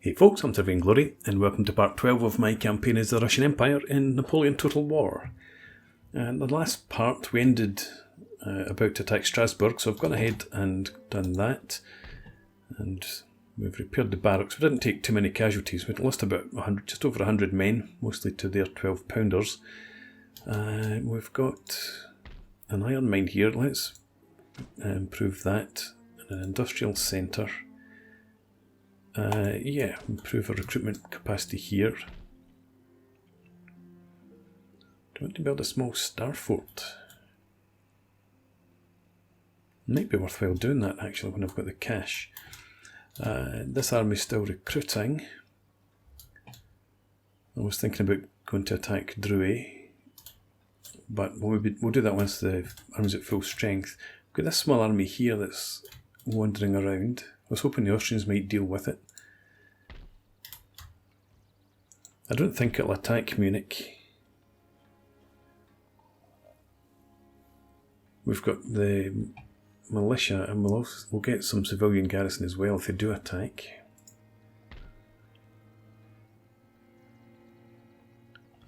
Hey folks, I'm Sir Glory, and welcome to part 12 of my campaign as the Russian Empire in Napoleon Total War. And the last part we ended about to attack Strasbourg, so I've gone ahead and done that. And we've repaired the barracks. We didn't take too many casualties. We lost about just over 100 men, mostly to their 12-pounders. We've got an iron mine here. Let's improve that. An industrial centre. Improve our recruitment capacity here. Do you want to build a small star fort? Might be worthwhile doing that actually when I've got the cash. This army's still recruiting. I was thinking about going to attack Drouet, but we'll do that once the army's at full strength. We've got this small army here that's wandering around. I was hoping the Austrians might deal with it. I don't think it'll attack Munich. We've got the militia, and we'll get some civilian garrison as well if they do attack.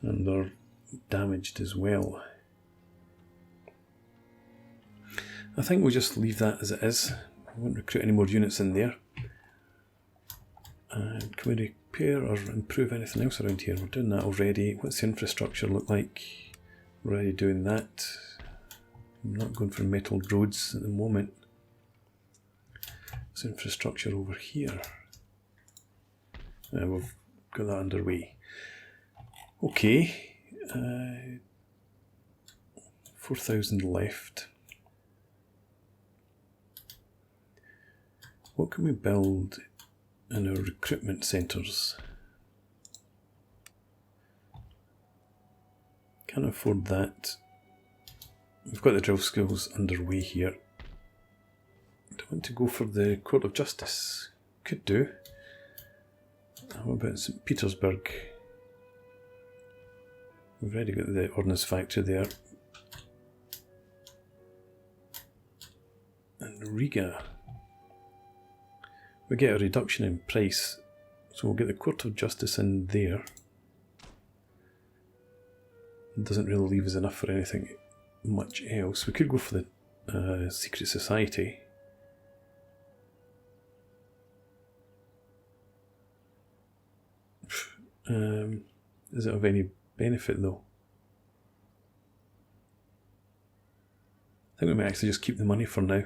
And they're damaged as well. I think we'll just leave that as it is. I won't recruit any more units in there. And can we repair or improve anything else around here? We're doing that already. What's the infrastructure look like? We're already doing that. I'm not going for metal roads at the moment. What's the infrastructure over here? We've got that underway. Okay. 4,000 left. What can we build in our recruitment centres? Can't afford that. We've got the drill schools underway here. Do I want to go for the Court of Justice? Could do. How about St. Petersburg? We've already got the ordnance factory there. And Riga. We get a reduction in price, so we'll get the Court of Justice in there. It doesn't really leave us enough for anything much else. We could go for the Secret Society. Is it of any benefit though? I think we might actually just keep the money for now.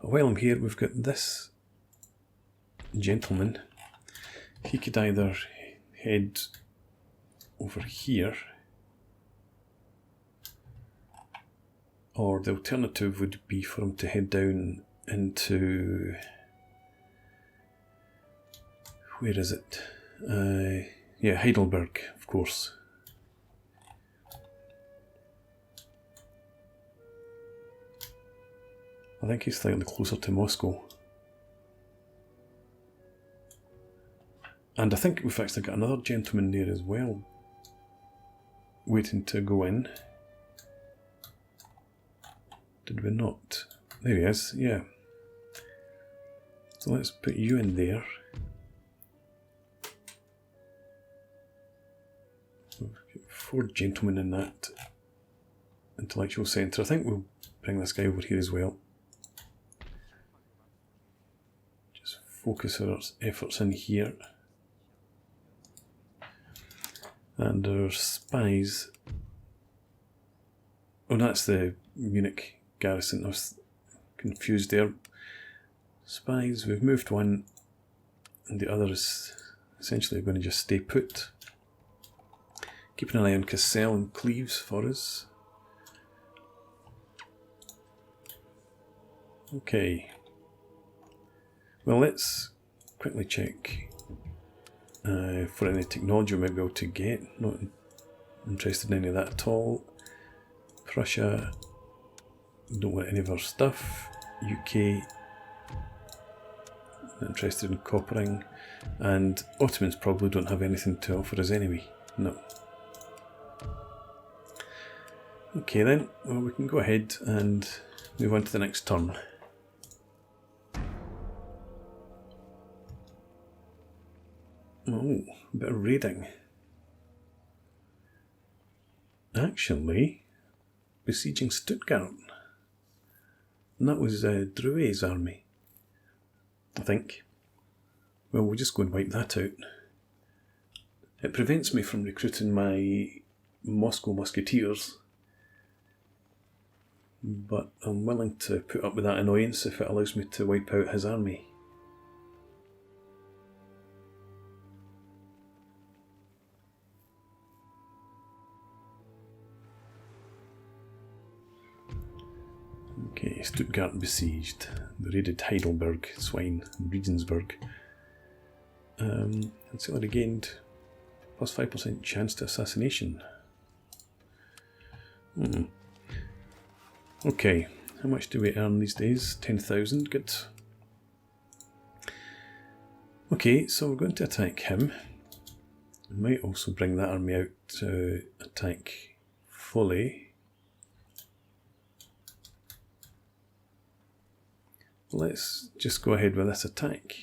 But while I'm here, we've got this gentleman. He could either head over here, or the alternative would be for him to head down into... where is it? Heidelberg, of course. I think he's slightly closer to Moscow. And I think we've actually got another gentleman there as well, waiting to go in. Did we not? There he is, yeah. So let's put you in there. We've got 4 gentlemen in that intellectual centre. I think we'll bring this guy over here as well. Just focus our efforts in here. And our spies... oh, that's the Munich garrison. I was confused there. Spies, we've moved one, and the other is essentially going to just stay put. Keeping an eye on Cassel and Cleves for us. Okay. Well, let's quickly check for any technology we might be able to get. Not interested in any of that at all. Prussia, don't want any of our stuff. UK, not interested in coppering. And Ottomans probably don't have anything to offer us anyway. No. Okay then, well we can go ahead and move on to the next turn. Oh, a bit of raiding. Actually, besieging Stuttgart. And that was Drouet's army, I think. Well, we'll just go and wipe that out. It prevents me from recruiting my Moscow Musketeers, but I'm willing to put up with that annoyance if it allows me to wipe out his army. Okay, Stuttgart besieged. They raided Heidelberg, Swine, and Regensburg. It's already gained plus 5% chance to assassination. Okay, how much do we earn these days? 10,000, good. Okay, so we're going to attack him. We might also bring that army out to attack fully. Let's just go ahead with this attack.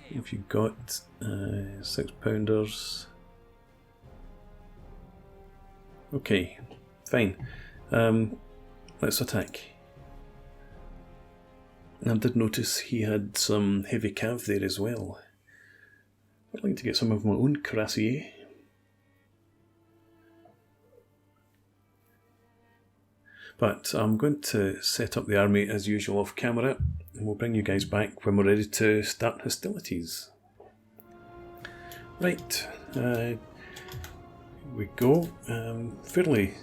If you've got 6-pounders. Okay, fine. Let's attack. I did notice he had some heavy cav there as well. I'd like to get some of my own cuirassier. But I'm going to set up the army as usual off camera, and we'll bring you guys back when we're ready to start hostilities. Right, here we go. Fairly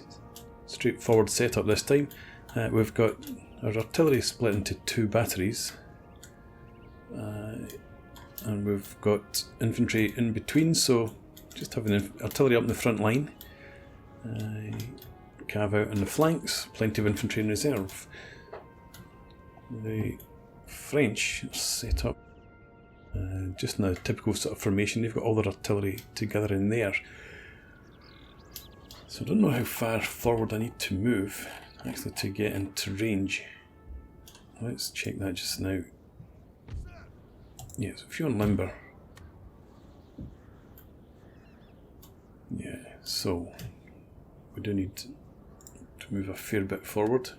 straightforward setup this time. We've got our artillery split into 2 batteries, and we've got infantry in between, so just having artillery up in the front line. Cav out on the flanks, plenty of infantry in reserve. The French are set up just in a typical sort of formation. They've got all their artillery together in there. So I don't know how far forward I need to move actually to get into range. Let's check that just now. Yes, if you're on limber. Yeah, so we do need to move a fair bit forward.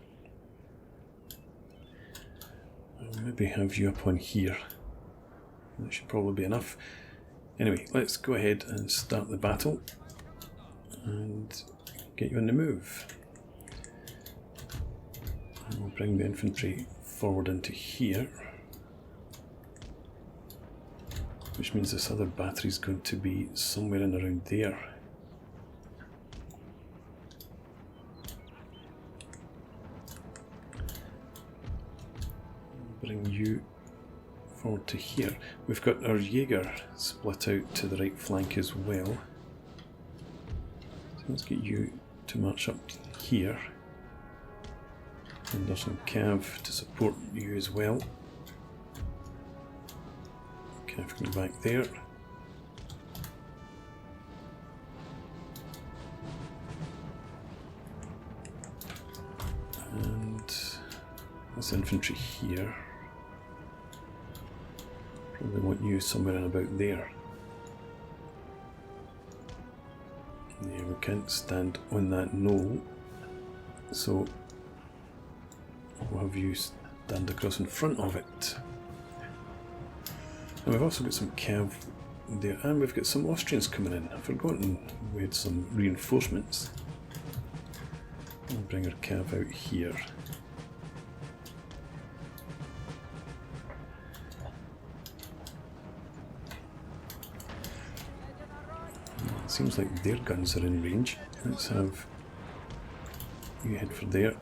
I'll maybe have you up on here. That should probably be enough. Anyway, let's go ahead and start the battle and get you on the move. And we'll bring the infantry forward into here, which means this other battery is going to be somewhere in around there. Bring you forward to here. We've got our Jaeger split out to the right flank as well. So let's get you to march up here. And there's some cav to support you as well. Cav coming back there. And this infantry here. Probably want you somewhere in about there. Yeah, we can't stand on that knoll, so we'll have you stand across in front of it. And we've also got some cav there, and we've got some Austrians coming in. I've forgotten we had some reinforcements. We'll bring our cav out here. Seems like their guns are in range. Let's have you head for there.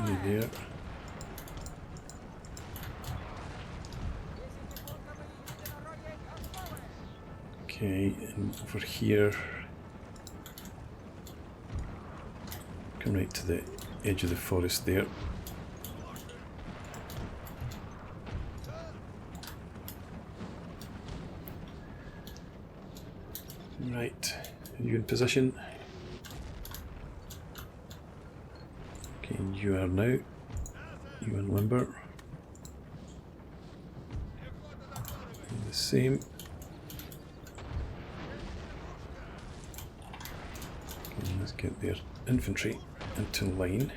You there. Okay, and over here. Come right to the edge of the forest there. Right, are you in position? Okay, you are now. You on limber. the same. And let's get their infantry into line.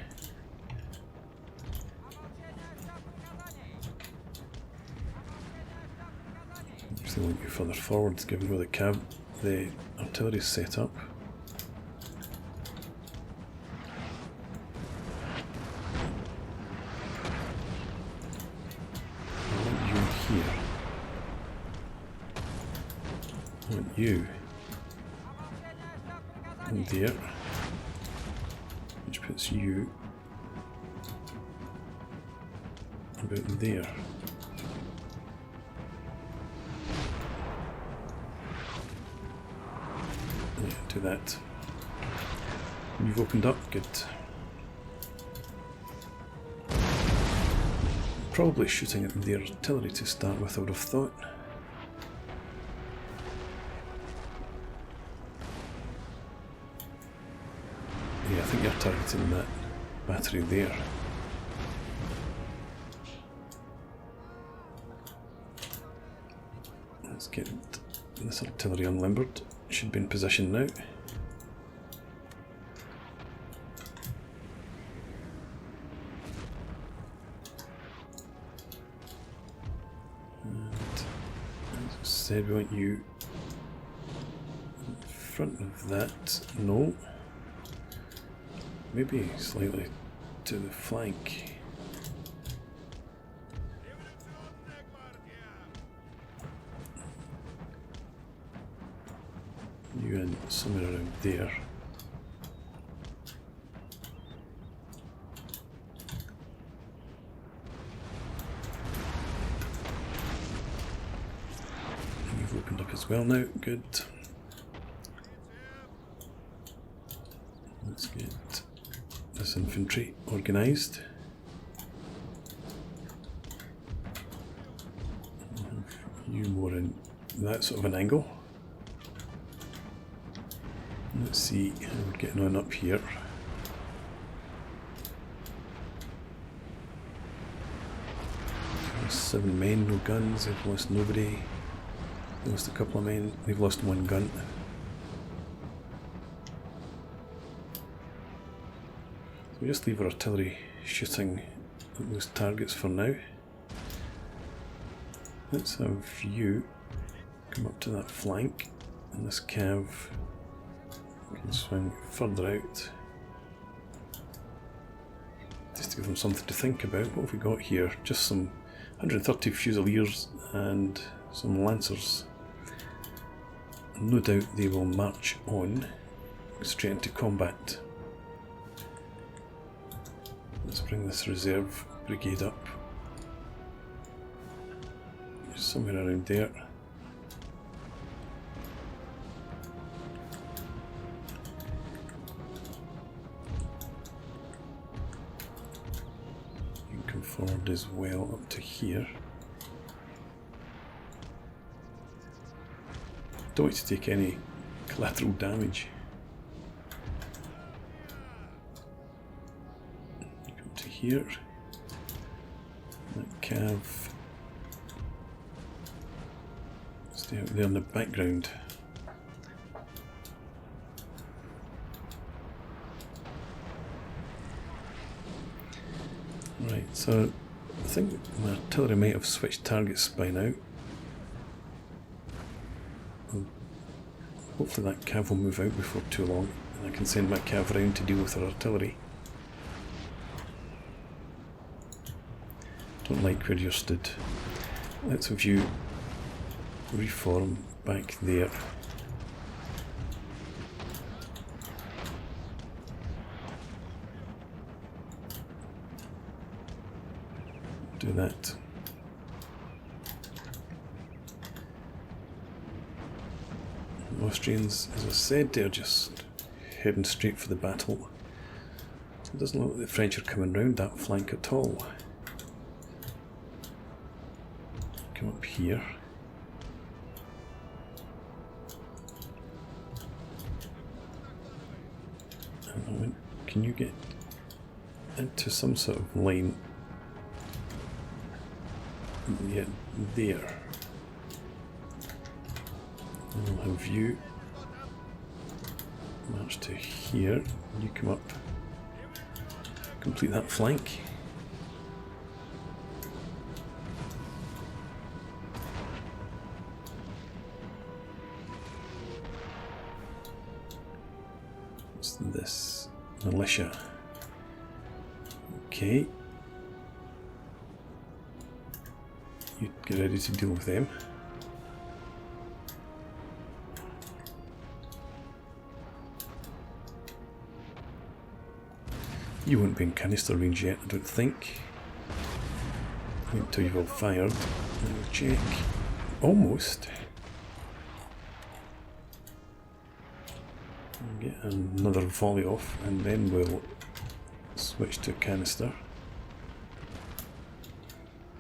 They want you further forwards, given where the artillery is set up. I want you here. I want you in there, which puts you about there. Do that. You've opened up, good. Probably shooting at their artillery to start with, I would have thought. Yeah, I think you're targeting that battery there. Let's get this artillery unlimbered. Should be in position now. And as I said, we want you in front of that. No. Maybe slightly to the flank. You in somewhere around there. And you've opened up as well now, good. Let's get this infantry organised. You more in that sort of an angle. Let's see how we're getting on up here. There's 7 men, no guns, they've lost nobody. They lost a couple of men, they've lost 1 gun. So we just leave our artillery shooting at those targets for now. Let's have you come up to that flank, and this cav can swing further out, just to give them something to think about. What have we got here? Just some 130 Fusiliers and some Lancers. No doubt they will march on straight into combat. Let's bring this reserve brigade up. Somewhere around there. Forward as well up to here. Don't want to take any collateral damage. Come to here. That cav. Stay out there in the background. Right, so I think my artillery might have switched targets by now. Hopefully that cav will move out before too long, and I can send my cav round to deal with our artillery. Don't like where you're stood. Let's have you reform back there. Do that. The Austrians, as I said, they're just heading straight for the battle. It doesn't look like the French are coming round that flank at all. Come up here. And can you get into some sort of line? Yeah, there. I'll have you march to here. You come up, complete that flank. What's this? Militia. Okay. You get ready to deal with them. You won't be in canister range yet, I don't think. Wait until you've all fired. We'll check. Almost. We'll get another volley off, and then we'll switch to canister.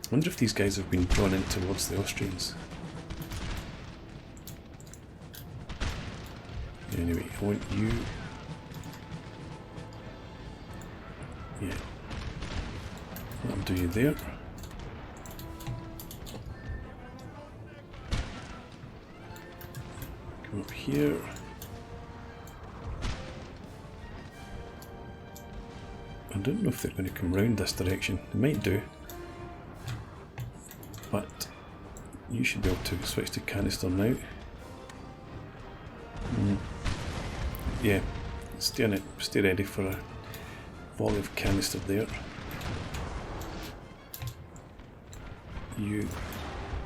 I wonder if these guys have been drawn in towards the Austrians. Anyway, I want you... Yeah. That'll do you there. Come up here. I don't know if they're going to come round this direction. They might do. But you should be able to switch to canister now. Yeah, stay on it. Stay ready for a volley of canister there. You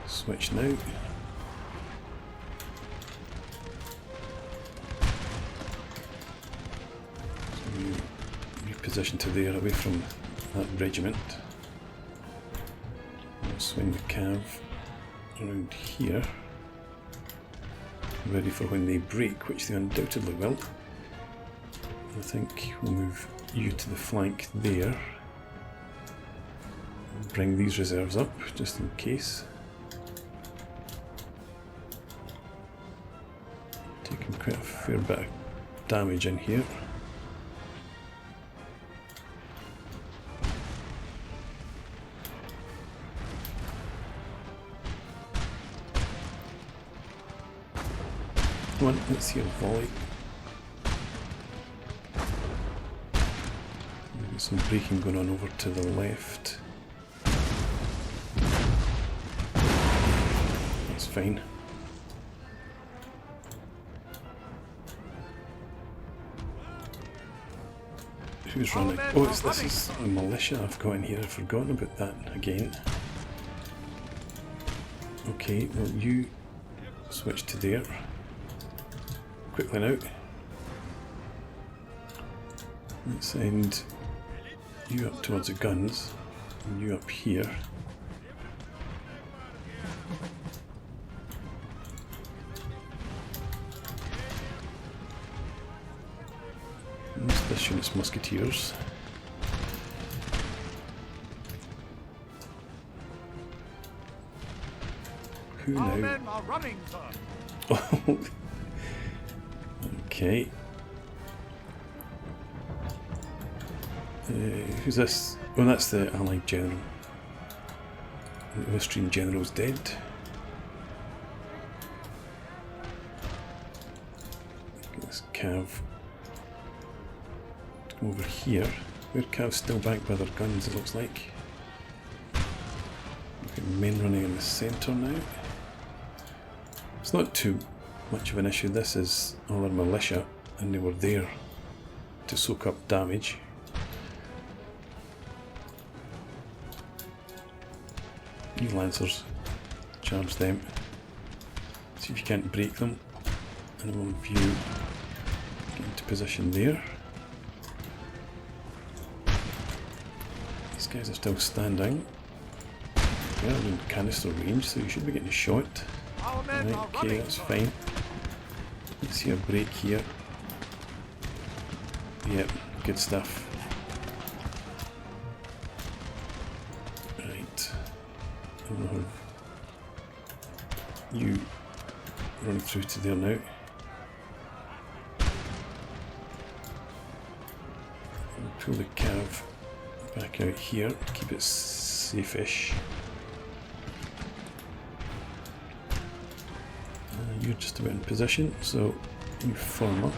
switch now. So you reposition to there, away from that regiment. We'll swing the cav around here, ready for when they break, which they undoubtedly will. I think we'll move you to the flank there. Bring these reserves up, just in case. Taking quite a fair bit of damage in here. Come on, let's see a volley. There's some braking going on over to the left. That's fine. Who's running? Oh, this is a militia I've got in here. I've forgotten about that again. Okay, well you switch to there. Quickly now. Let's send you up towards the guns, and you up here. And this unit's musketeers. Who now? Men are running, sir. Okay. Who's this? Oh, that's the Allied General. The Austrian General's dead. Get this cav to come over here. Where cav's still back by their guns, it looks like. We've got men running in the centre now. It's not too much of an issue. This is all our militia, and they were there to soak up damage. You lancers, charge them. See if you can't break them, and we'll have you get into position there. These guys are still standing. They're in canister range, so you should be getting shot. Right, okay, that's fine. Let's see a break here. Yep, good stuff. Right. And we'll have you run through to there now. We'll pull the cav back out here, keep it safe-ish. You're just about in position, so you form up.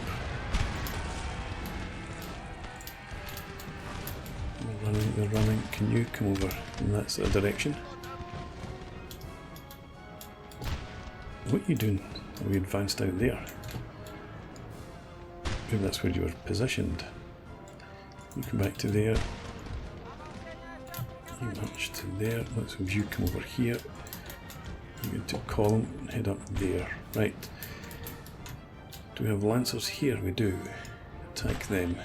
They're running. Can you come over in that sort of direction? What are you doing? Are we advanced out there? Maybe that's where you were positioned. You come back to there. You march to there. Let's have you come over here. You go to column and head up there. Right. Do we have lancers here? We do. Attack them.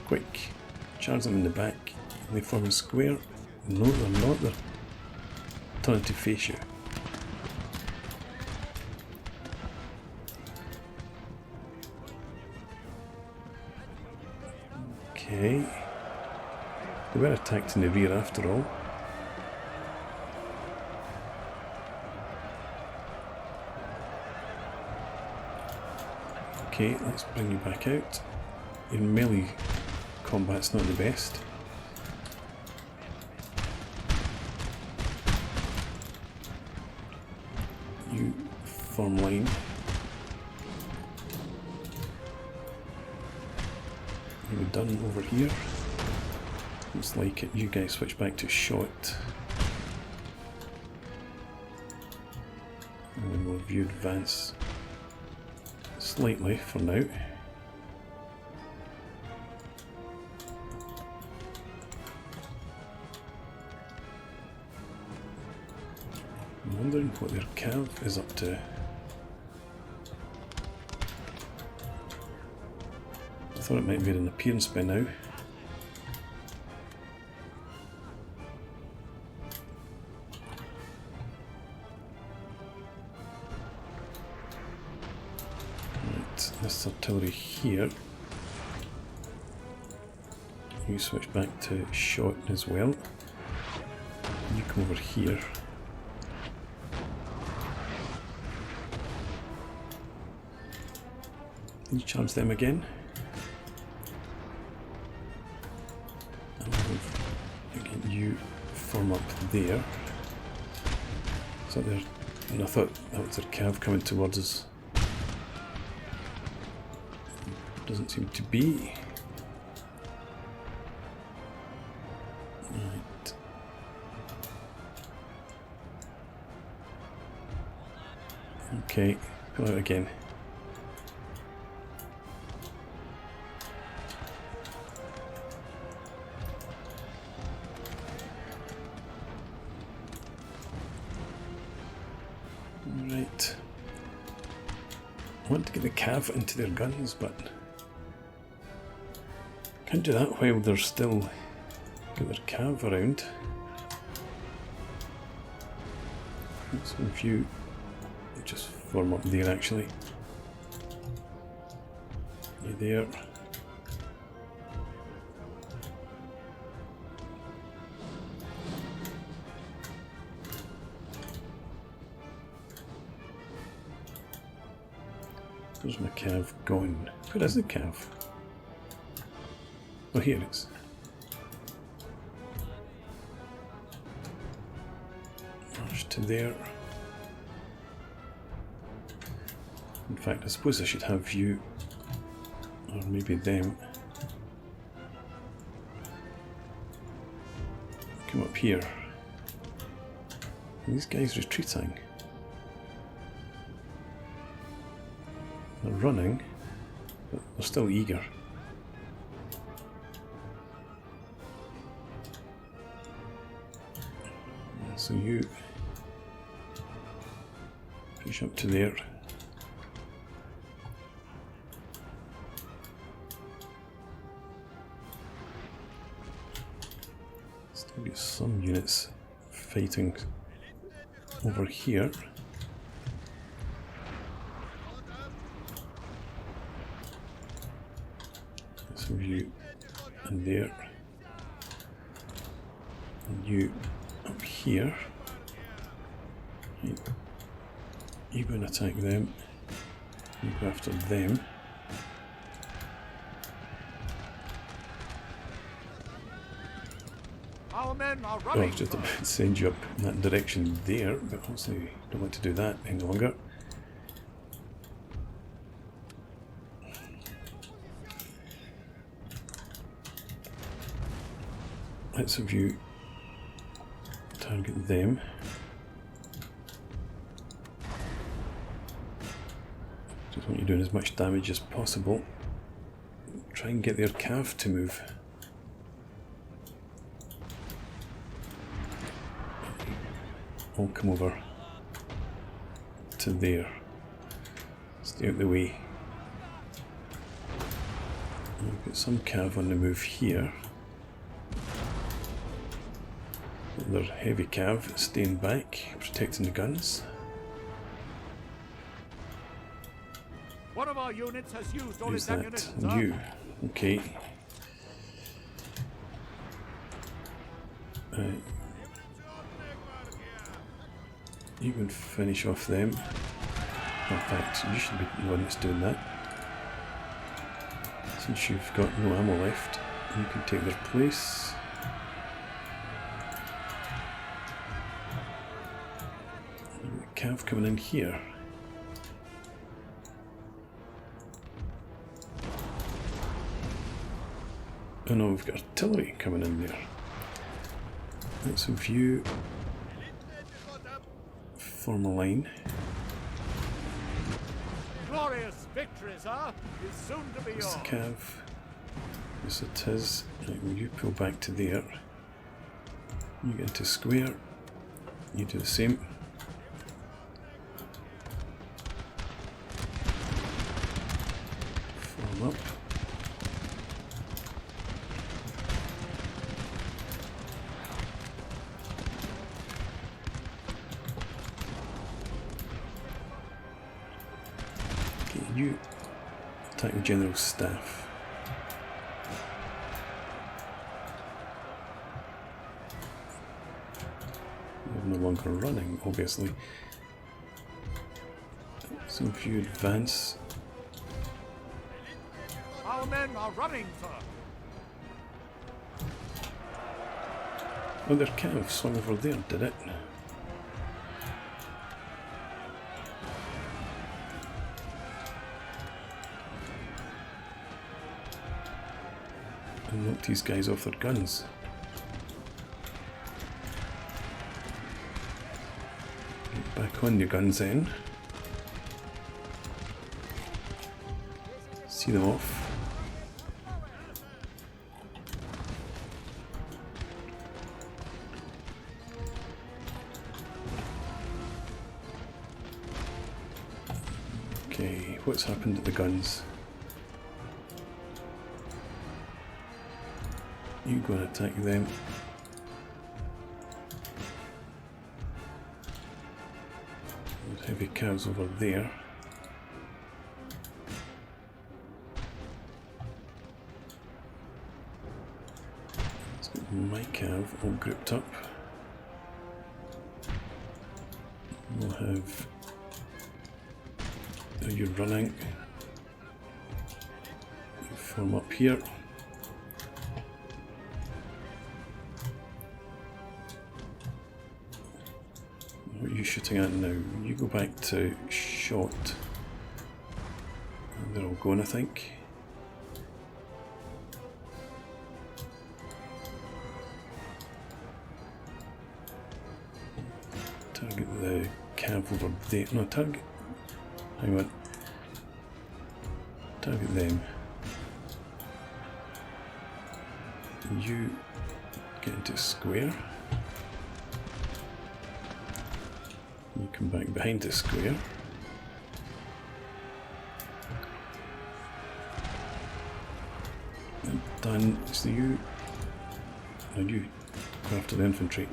Quick. Charge them in the back. Are they forming square? No, they're not. They're turning to face you. Okay. They were attacked in the rear after all. Okay, let's bring you back out. Your melee combat's not the best. You form line. We're done over here. Looks like it. You guys switch back to shot. And then we'll view advance slightly for now. I'm wondering what their cav is up to. I thought it might have made an appearance by now. Right, this artillery here. You switch back to shot as well. You come over here. You charge them again. Again, you form up there. So there, and I thought that was their cav coming towards us. Doesn't seem to be. Right. Okay, pull out again. Right. I want to get the cav into their guns, but can't do that while they're still got their cav around. So if you just form up there, actually. You're there. Where's my cav going? Where is the cav? Oh, here it is. March to there. In fact, I suppose I should have you, or maybe them, come up here. Are these guys retreating? They're running, but they're still eager. So you push up to there. Still get some units fighting over here. You and there, and you up here. You go and attack them. You go after them. Our men are Oh, I running. was just about to send you up in that direction there, but obviously don't want to do that any longer. Let's have you target them. Just want you doing as much damage as possible. Try and get their cav to move. All come over to there. Stay out the way. We've got some cav on the move here. Another heavy cav staying back, protecting the guns. One of our units has used all Who's its that? ammunition, sir. You. Okay. You can finish off them. In fact, you should be the one that's doing that. Since you've got no ammo left, you can take their place. Cav coming in here. Oh no, we've got artillery coming in there. Let's view. Form a line. Glorious victory, sir, is soon to be yours. Cav. Yes, it is. Right, will you pull back to there? You get into square. You do the same. Form up. Okay, you attack the general staff. You're no longer running, obviously. So if you advance. Our men are running, sir. Oh, their cav swung over there, did it? And knocked these guys off their guns. Get back on your guns then. See them off. Okay, what's happened to the guns? You go and attack them. There's heavy cavs over there. Let's get my cav all grouped up. We'll have. There you're running. You form up here. What are you shooting at now? You go back to shot. And they're all going, I think. Target the cav over there. No, target. Hang on. Target them. You get into square. You come back behind the square. And done. So you. Now you go after the infantry.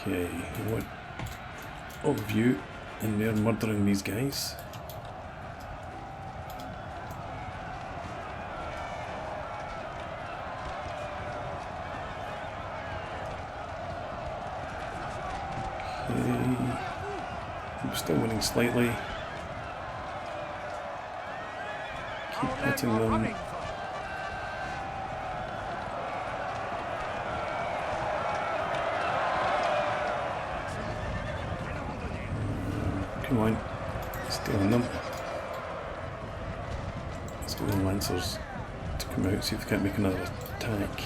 Okay, I want all of you in there murdering these guys. I'm still winning slightly. Keep hitting them. Come on, stealing them. Let's get the Lancers to come out, see if they can't make another attack.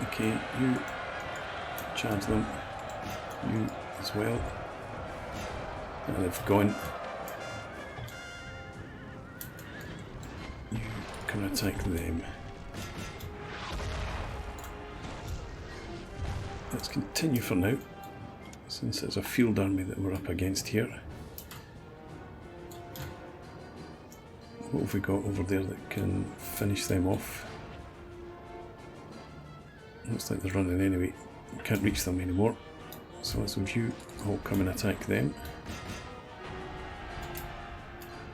Okay, you charge them, you as well. And they've gone. You can attack them. Let's continue for now, since it's a field army that we're up against here. What have we got over there that can finish them off? Looks like they're running anyway. We can't reach them anymore. So let's have you all come and attack them.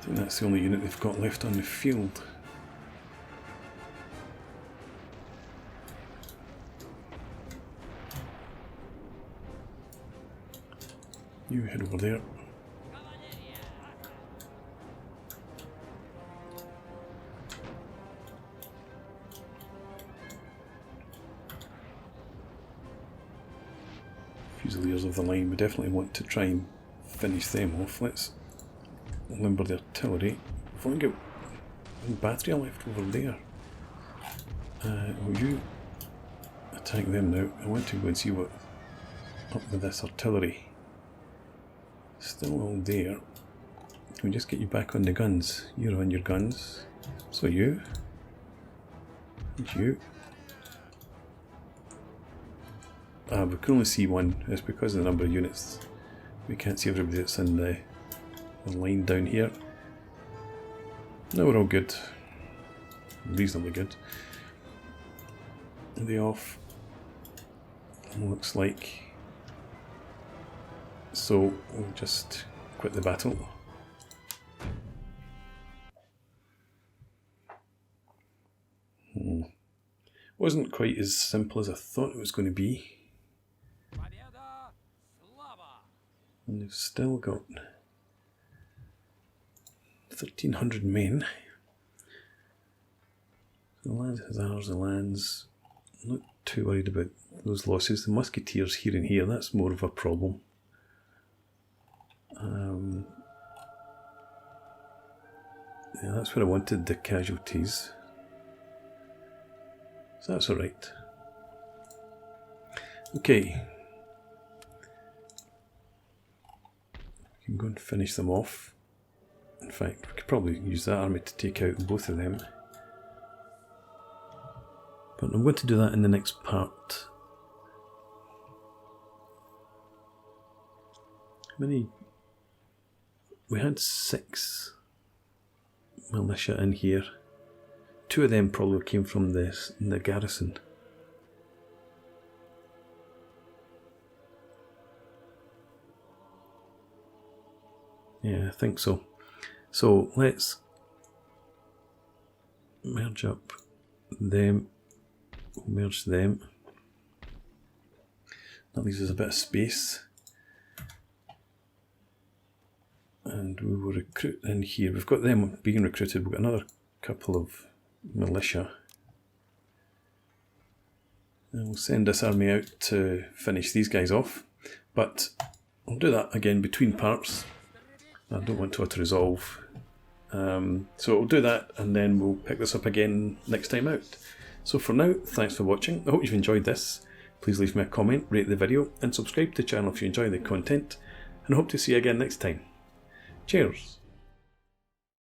I think that's the only unit they've got left on the field. You head over there. Fusiliers of the line, we definitely want to try and finish them off. Let's limber the artillery. We've only got one battery left over there. Will you attack them now? I want to go and see what's up with this artillery. Still all there. Can we just get you back on the guns? You're on your guns. So you. And you. We can only see one. It's because of the number of units. We can't see everybody that's in the line down here. No, we're all good. Reasonably good. Are they off? Looks like. So we'll just quit the battle. Wasn't quite as simple as I thought it was going to be. And they've still got 1,300 men. The land has ours, the lands. I'm not too worried about those losses. The musketeers here and here, that's more of a problem. Yeah, that's where I wanted the casualties. So that's alright. Okay. We can go and finish them off. In fact, we could probably use that army to take out both of them. But I'm going to do that in the next part. How many? We had 6 militia in here. 2 of them probably came from the garrison. Yeah, I think so. So let's merge up them, merge them. That leaves us a bit of space. And we will recruit in here. We've got them being recruited. We've got another couple of militia. And we'll send this army out to finish these guys off. But I'll do that again between parts. I don't want to auto-resolve. So we'll do that and then we'll pick this up again next time out. So for now, thanks for watching. I hope you've enjoyed this. Please leave me a comment, rate the video and subscribe to the channel if you enjoy the content. And I hope to see you again next time. Cheers!